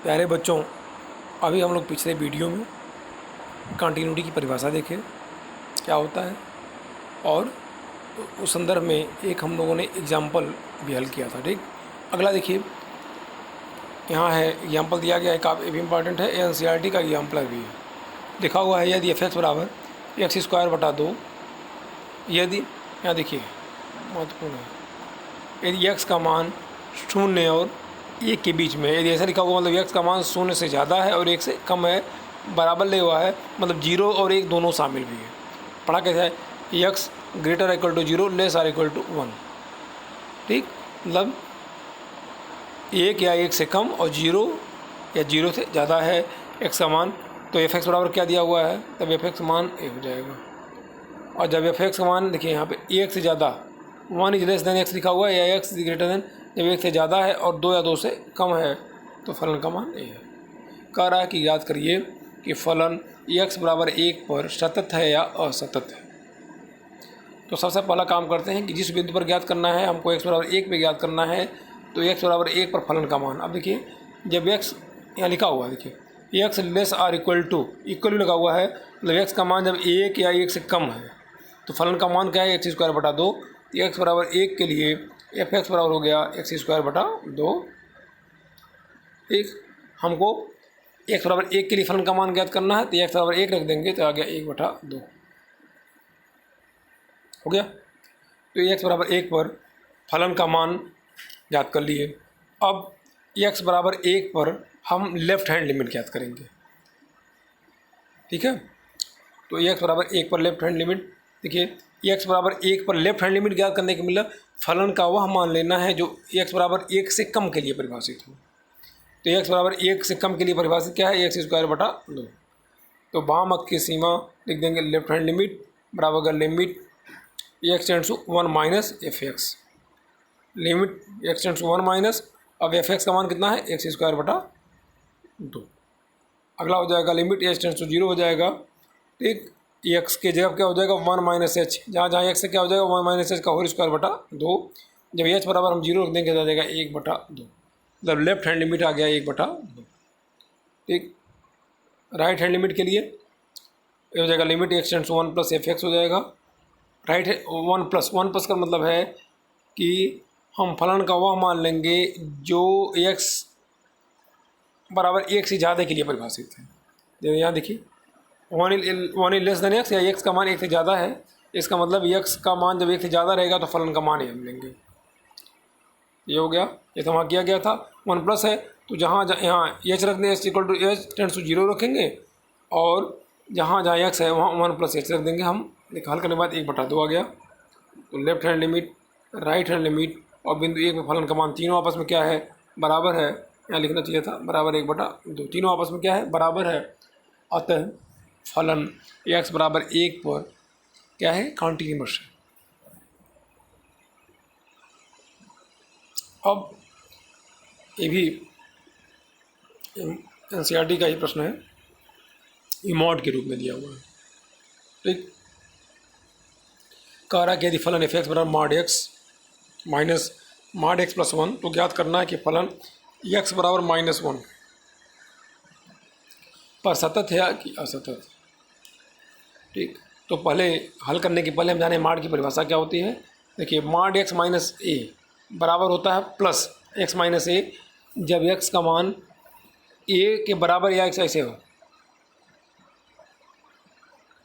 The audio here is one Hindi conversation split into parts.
प्यारे बच्चों, अभी हम लोग पिछले वीडियो में कंटिन्यूटी की परिभाषा देखे क्या होता है, और उस संदर्भ में एक हम लोगों ने एग्जाम्पल भी हल किया था। ठीक, अगला देखिए, यहाँ है एग्जाम्पल दिया गया है, काफ़ी भी इम्पॉर्टेंट है, एनसीईआरटी का एग्जाम्पल भी है। लिखा हुआ है यदि f(x) बराबर x²/2, यदि यहाँ देखिए महत्वपूर्ण है, यदि x का मान 0 और 1 के बीच में, यदि ऐसा लिखा हुआ मतलब x का मान 0 से ज़्यादा है और 1 से कम है, बराबर ले हुआ है, मतलब 0 और 1 दोनों शामिल भी है। पढ़ा कैसे है, x > 0 < 1। ठीक, मतलब 1 या 1 से कम और 0 या 0 से ज़्यादा है x का मान, तो f(x) बराबर क्या दिया हुआ है, तब f(x) मान 1 हो जाएगा। और जब f(x) का मान देखिए यहाँ पे 1 से ज़्यादा, 1 < x लिखा हुआ है, या x <, जब 1 से ज़्यादा है और 2 या 2 से कम है तो फलन का मान a है। कह रहा है कि याद करिए कि फलन x बराबर 1 पर सतत है या असतत है। तो सबसे पहला काम करते हैं कि जिस बिंदु पर ज्ञात करना है, हमको x बराबर 1 पे ज्ञात करना है, तो x बराबर 1 पर फलन का मान। अब देखिए, जब x यहाँ लिखा हुआ है, देखिए x <= इक्वल भी लगा हुआ है, मतलब x का मान जब 1 या 1 से कम है तो फलन का मान क्या है, x²/2। x बराबर 1 के लिए f(x) बराबर हो गया x²/2। ठीक, हमको x बराबर 1 के लिए फलन का मान ज्ञात करना है, तो x बराबर 1 रख देंगे तो आ गया 1/2 हो गया। तो x बराबर 1 पर फलन का मान ज्ञात कर लिए। अब x बराबर 1 पर हम लेफ्ट हैंड लिमिट ज्ञात करेंगे। ठीक है, तो x बराबर 1 पर लेफ्ट हैंड लिमिट, देखिए x बराबर 1 पर लेफ्ट हैंड लिमिट ज्ञात करने के मतलब फलन का वह मान लेना है जो x बराबर 1 से कम के लिए परिभाषित हो। तो x बराबर 1 से कम के लिए परिभाषित क्या है, x²/2। तो वाम अक्ष की सीमा लिख देंगे लेफ्ट हैंड लिमिट बराबर limit x → 1 - f(x), limit x → 1 minus, अब f(x) का मान कितना है, x²/2। अगला हो जाएगा लिमिट h → 0 हो जाएगा। ठीक, x के जगह क्या हो जाएगा 1 - h, जहाँ जहाँ x से क्या हो जाएगा 1 - h का होल²/2। जब h बराबर हम 0 रख देंगे तो आ जाएगा 1/2, मतलब लेफ्ट हैंड लिमिट आ गया 1/2। ठीक, राइट हैंड लिमिट के लिए ये हो जाएगा लिमिट x → 1 + f(x) हो जाएगा। राइट है 1 का मतलब है कि हम फलन का वह मान लेंगे जो x बराबर 1 से ज़्यादा के लिए परिभाषित है। यहाँ देखिए 1 < x, या x का मान 1 से ज़्यादा है, इसका मतलब x का मान जब 1 से ज़्यादा रहेगा तो फलन का मान ही हम लेंगे। ये हो गया, ये तो वहाँ किया गया था। 1+ है तो जहाँ यहाँ h रख दें, h → 0 रखेंगे, और जहाँ जहाँ x है वहाँ 1+h रख देंगे हम। हल करने के बाद 1/2 आ गया। तो left hand limit, right hand limit और बिंदु 1 में फलन का मान तीनों आपस में क्या है, बराबर है। यहाँ लिखना चाहिए था बराबर 1/2, तीनों आपस में क्या है, बराबर है। अतः फलन x बराबर 1 पर क्या है, कॉन्टिन्यूअस है। अब ये भी एनसीईआरटी का ही प्रश्न है, ये मॉड के रूप में दिया हुआ है। ठीक, कह रहा है कि यदि फलन f(x) बराबर mod x minus mod x + 1, तो ज्ञात करना है कि फलन x बराबर -1 पर सतत है कि असतत। ठीक, तो पहले हल करने के पहले हम जाने मॉड की परिभाषा क्या होती है। देखिए mod x - a बराबर होता है प्लस x - a, जब x का मान a के बराबर या x ऐसे हो।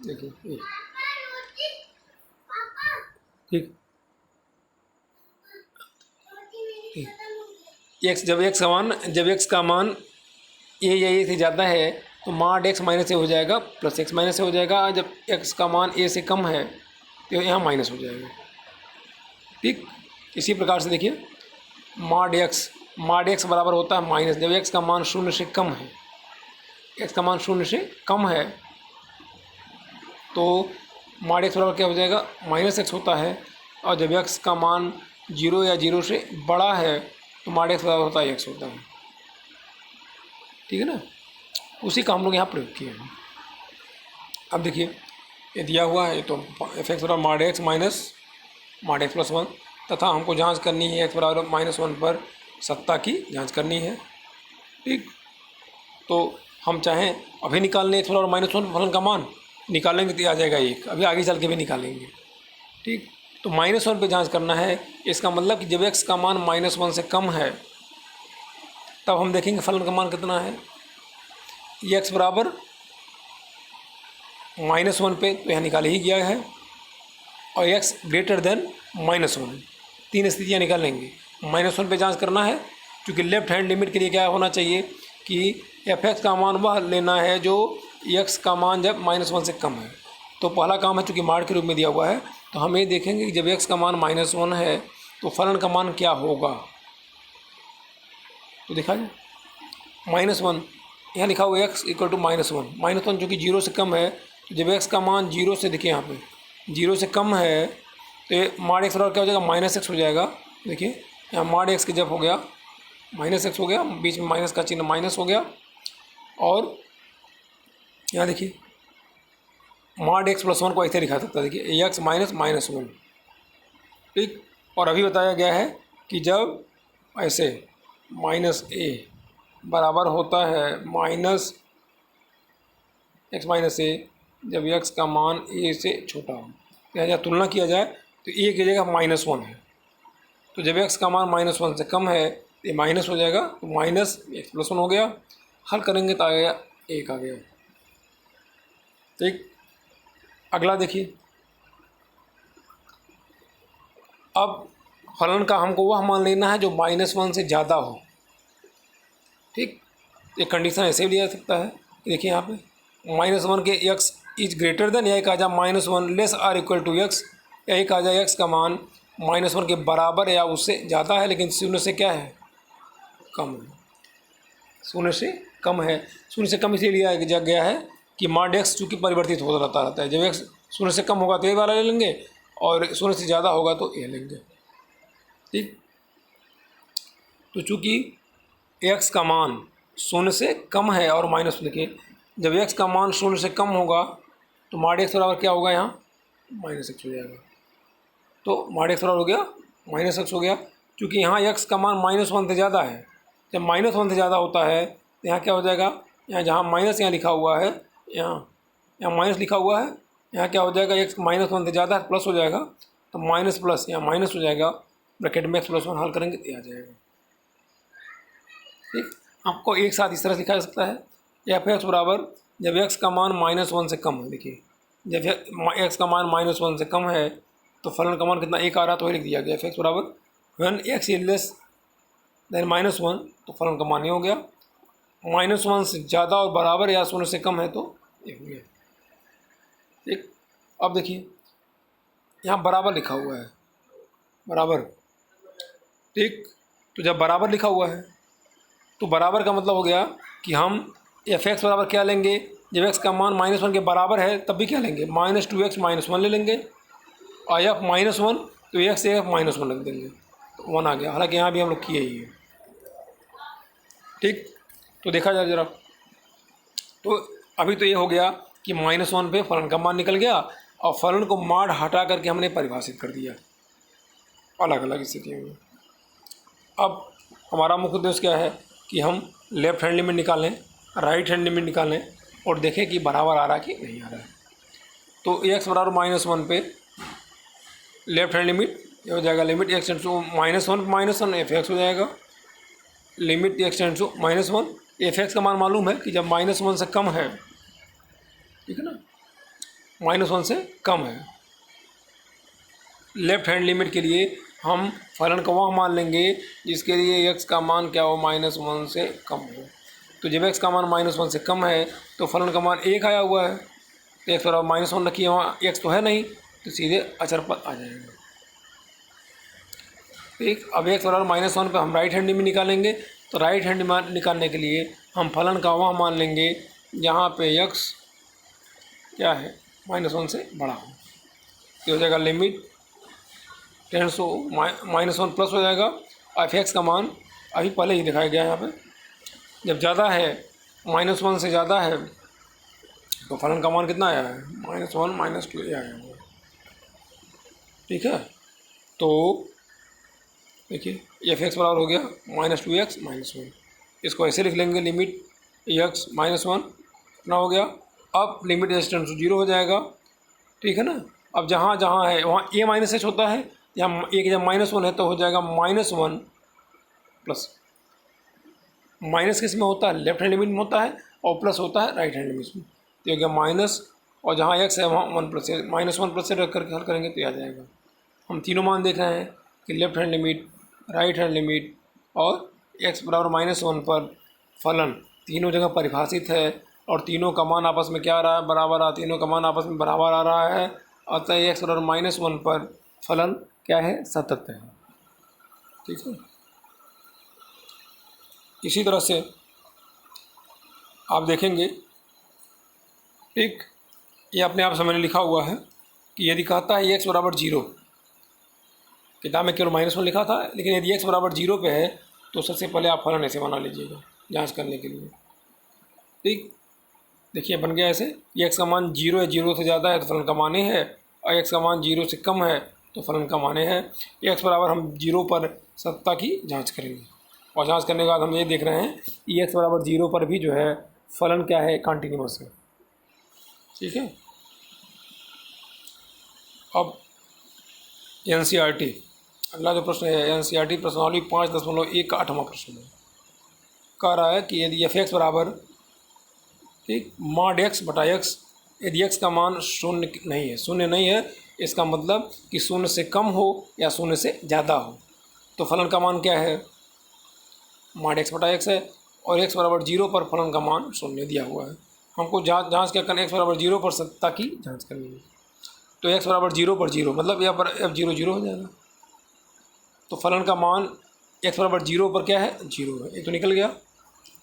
देखिए ठीक, x जब x का मान a या a से ज़्यादा है तो mod x - a हो जाएगा प्लस x - a हो जाएगा। जब x का मान a से कम है तो यहाँ माइनस हो जाएगा। ठीक, इसी प्रकार से देखिए mod x बराबर होता है माइनस, जब x का मान 0 से कम है, x का मान 0 से कम है तो mod x बराबर क्या हो जाएगा, -x होता है। और जब x का मान 0 या 0 से बड़ा है तो mod x बराबर होता है x होता है। ठीक है ना, उसी का हम लोग यहाँ प्रयोग किए हैं। अब देखिए ये दिया हुआ है, तो f(x) बराबर mod x minus mod x + 1, तथा हमको जांच करनी है x बराबर -1 पर सत्ता की जांच करनी है। ठीक, तो हम चाहें अभी निकाल लें एक्स बराबर -1 फलन का मान, निकालेंगे तो आ जाएगा 1, अभी आगे चल के भी निकालेंगे। ठीक, तो -1 पे जांच करना है। इसका मतलब कि जब x का मान -1 से कम है तब हम देखेंगे फलन का मान कितना है। ये x बराबर -1 पे तो यहाँ निकाल ही गया है, और x ग्रेटर देन -1, 3 स्थितियाँ निकाल लेंगे। -1 पे जांच करना है, क्योंकि लेफ्ट हैंड लिमिट के लिए क्या होना चाहिए कि f(x) का मान वह लेना है जो x का मान जब -1 से कम है। तो पहला काम है, चूँकि माड के रूप में दिया हुआ है, तो हम ये देखेंगे कि जब x का मान -1 है तो फलन का मान क्या होगा। तो देखा जाए -1 यहाँ लिखा हुआ x = -1, चूँकि 0 से कम है, तो जब x का मान 0 से, देखिए यहाँ पे 0 से कम है तो ये माड x बराबर क्या हो जाएगा, -x हो जाएगा। देखिए यहाँ माड x के जब हो गया -x हो गया, बीच में माइनस का चिन्ह माइनस हो गया, और यहाँ देखिए माड x + 1 को ऐसे लिखा सकता है, देखिए x - -1। ठीक, और अभी बताया गया है कि जब ऐसे -a बराबर होता है -x - a, जब x का मान a से छोटा हो, या तुलना किया जाए तो a की जगह -1 है, तो जब x का मान -1 से कम है तो ये माइनस हो जाएगा, तो -x + 1 हो गया। हल करेंगे तो आ गया 1 आ गया। ठीक, अगला देखिए, अब फलन का हमको वह मान लेना है जो -1 से ज़्यादा हो। ठीक, एक कंडीशन ऐसे भी लिया जा सकता है कि देखिए यहाँ पे -1 के x इज ग्रेटर देन, या एक आ जाए -1 less or equal to x, या एक आ जाए x का मान -1 के बराबर या उससे ज़्यादा है लेकिन 0 से क्या है, कम है। 0 से कम है, 0 से कम इसलिए लिया गया है कि माड x चूँकि परिवर्तित होता रहता है। जब x 0 से कम होगा तो ये वाला ले लेंगे, और 0 से ज़्यादा होगा तो ये लेंगे। ठीक, तो चूँकि x का मान 0 से कम है और माइनस, देखिए जब x का मान 0 से कम होगा तो माड x बराबर क्या होगा, यहाँ -x हो जाएगा। तो माड x बराबर हो गया -x हो गया, क्योंकि यहाँ x का मान -1 से ज़्यादा है। जब -1 से ज़्यादा होता है तो यहाँ क्या हो जाएगा, यहाँ जहाँ माइनस यहाँ लिखा हुआ है, यहाँ माइनस लिखा हुआ है, यहाँ क्या हो जाएगा, x -1 से ज़्यादा प्लस हो जाएगा, तो माइनस प्लस यहाँ माइनस हो जाएगा, ब्रैकेट में x + 1 हल करेंगे तो आ जाएगा। ठीक, आपको एक साथ इस तरह लिखा जा सकता है, f(x) बराबर जब x का मान -1 से कम है। देखिए जब x का मान -1 से कम है तो फलन का मान कितना, 1 आ रहा, तो वही लिख दिया गया f(x) बराबर when x is less than -1, तो फलन का मान ये हो गया। -1 से ज़्यादा और बराबर या 0 से कम है तो ये हो गया। ठीक, अब देखिए यहाँ बराबर लिखा हुआ है, बराबर। ठीक, तो जब बराबर लिखा हुआ है तो बराबर का मतलब हो गया कि हम f(x) बराबर क्या लेंगे, जब x का मान -1 के बराबर है तब भी क्या लेंगे, -2x - 1 ले लेंगे, और f -1 तो x से f -1 रख देंगे, तो 1 आ गया। हालांकि यहाँ भी हम लोग किए ही है। ठीक, तो देखा जाए ज़रा, तो अभी तो ये हो गया कि -1 पे फलन का मान निकल गया, और फलन को माड हटा करके हमने परिभाषित कर दिया अलग अलग स्थितियों में। अब हमारा मुख्य उद्देश्य क्या है कि हम लेफ्ट हैंड लिमिट निकालें, राइट हैंड लिमिट निकालें, और देखें कि बराबर आ रहा है कि नहीं आ रहा है। तो x बराबर -1 पे लेफ्ट हैंड लिमिट ये हो जाएगा, limit x tends to -1 f(x) हो जाएगा, limit x tends to -1, f(x) का मान मालूम है कि जब -1 से कम है, ठीक है ना, -1 से कम है। लेफ्ट हैंड लिमिट के लिए हम फलन का वह मान लेंगे जिसके लिए x का मान क्या हो, -1 से कम हो। तो जब x का मान -1 से कम है तो फलन का मान 1 आया हुआ है, तो x बराबर -1 रखिए, वहाँ x तो है नहीं, तो सीधे अचर पर आ जाएगा। ठीक, अब x बराबर -1 पर हम राइट हैंड लिमिट निकालेंगे, तो राइट हैंड लिमिट निकालने के लिए हम फलन का वह मान लेंगे जहाँ पे x क्या है, -1 से बड़ा हो। ये हो जाएगा लिमिट टेंड्स टू -1 प्लस हो जाएगा, f(x) का मान अभी पहले ही दिखाया गया है यहाँ पे, जब ज़्यादा है, -1 से ज़्यादा है, तो फलन का मान कितना आया है, -1 -2 आया है। ठीक है, तो देखिए f(x) बराबर हो गया -2x - 1, इसको ऐसे लिख लेंगे, लिमिट एक्स माइनस वन कितना हो गया। अब limit h tends to zero हो जाएगा, ठीक है ना। अब जहाँ जहाँ है वहाँ ए माइनस एच होता है, यहाँ ए की जब माइनस वन है तो हो जाएगा माइनस वन प्लस, माइनस किस में होता है, लेफ्ट हैंड लिमिट में होता है, और प्लस होता है राइट हैंड लिमिट में। तो हो गया माइनस, और जहाँ एक्स है वहाँ one plus minus one plus से रख करके हल करेंगे तो ये आ जाएगा। हम तीनों मान देख रहे हैं कि left hand limit, right hand limit और एक्स बराबर माइनस वन पर फलन तीनों जगह परिभाषित है, और तीनों का मान आपस में क्या आ रहा है, बराबर तीनों का मान आपस में बराबर आ रहा है। अतः एक्स बराबर माइनस वन पर फलन क्या है, सतत है, ठीक है। इसी तरह से आप देखेंगे, ठीक, ये अपने आप सामने लिखा हुआ है कि यदि कहता है एक्स बराबर जीरो, किताब में केवल माइनस वन लिखा था, लेकिन यदि एक्स बराबर जीरो पे है तो सबसे पहले आप फलन ऐसे बना लीजिएगा जांच करने के लिए, ठीक। देखिए बन गया ऐसे, एक्स का मान जीरो है, जीरो से ज़्यादा है तो फलन का माने है, और एक्स का मान जीरो से कम है तो फलन का माने है। एक्स बराबर हम जीरो पर सत्ता की जांच करेंगे, और जांच करने के बाद हम ये देख रहे हैं कि एक्स बराबर जीरो पर भी जो है फलन क्या है, कॉन्टिन्यूअस है, ठीक है। अब NCERT अगला जो प्रश्न है, NCERT प्रश्नावली 5.1 का 8वां प्रश्न है। कह रहा है कि यदि एफ एक्स बराबर, ठीक, मॉड एक्स बटा एक्स, यदि एक्स का मान शून्य नहीं है, इसका मतलब कि शून्य से कम हो या शून्य से ज़्यादा हो, तो फलन का मान क्या है, मॉड एक्स बटा एक्स है, और एक्स बराबर जीरो पर फलन का मान शून्य दिया हुआ है। हमको जांच क्या करना है, एक्स बराबर जीरो पर सत्ता की जांच करनी है। तो एक्स बराबर जीरो पर जीरो मतलब यहाँ पर एफ जीरो जीरो हो जाएगा, तो फलन का मान एक्स बराबर जीरो पर क्या है, जीरो है, ये तो निकल गया।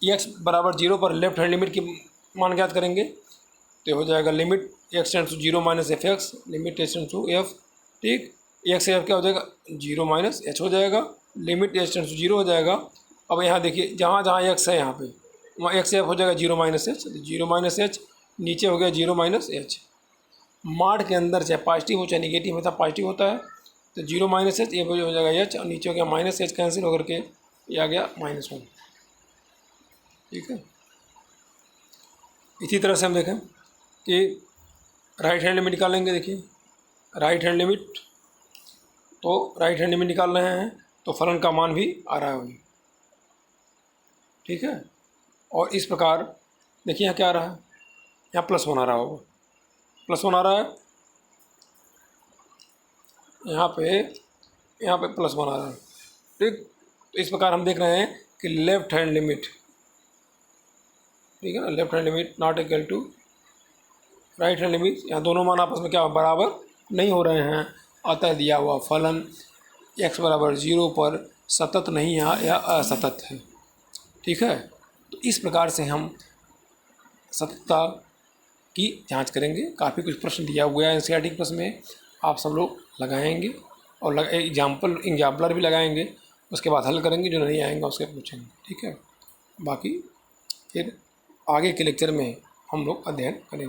एक्स बराबर जीरो पर लेफ्ट हैंड लिमिट की मान ज्ञात करेंगे, तो हो जाएगा limit x tends to zero minus f x, limit x tends to f, ठीक। एक्स से एफ क्या हो जाएगा, जीरो माइनस एच हो जाएगा, limit h tends to zero हो जाएगा। अब यहाँ देखिए जहाँ जहाँ एक्स है यहाँ पे वहाँ एक्स से एफ हो जाएगा zero minus H, zero minus H, नीचे हो गया जीरो माइनस एच। माड के अंदर चाहे पॉजिटिव हो चाहे निगेटिव होता है, पॉजिटिव होता है तो जीरो माइनस एच, ये हो जाएगा एच, और नीचे हो गया माइनस एच, कैंसिल होकर के ये आ गया माइनस वन, ठीक है। इसी तरह से हम देखें कि राइट हैंड लिमिट निकालेंगे। देखिए राइट हैंड लिमिट, तो राइट हैंड लिमिट निकाल रहे हैं तो फलन का मान भी आ रहा है वही, ठीक है। और इस प्रकार देखिए यहाँ क्या आ रहा है, यहाँ प्लस वन आ रहा होगा, प्लस वन आ रहा है, यहाँ पे प्लस वन आ रहा है, ठीक। तो इस प्रकार हम देख रहे हैं कि लेफ्ट हैंड लिमिट, ठीक है ना, left hand limit not equal to right hand limit, यहाँ दोनों मान आपस में क्या बराबर नहीं हो रहे हैं। अतः दिया हुआ फलन x बराबर जीरो पर सतत नहीं है या असतत है, ठीक है। तो इस प्रकार से हम सततता की जांच करेंगे। काफ़ी कुछ प्रश्न दिया हुआ है NCERT के प्रश्न में, आप सब लोग लगाएंगे और एग्जाम्पलर भी लगाएंगे, उसके बाद हल करेंगे, जो नहीं आएंगे उसके पूछेंगे, ठीक है। बाकी फिर आगे के लेक्चर में हम लोग अध्ययन करेंगे।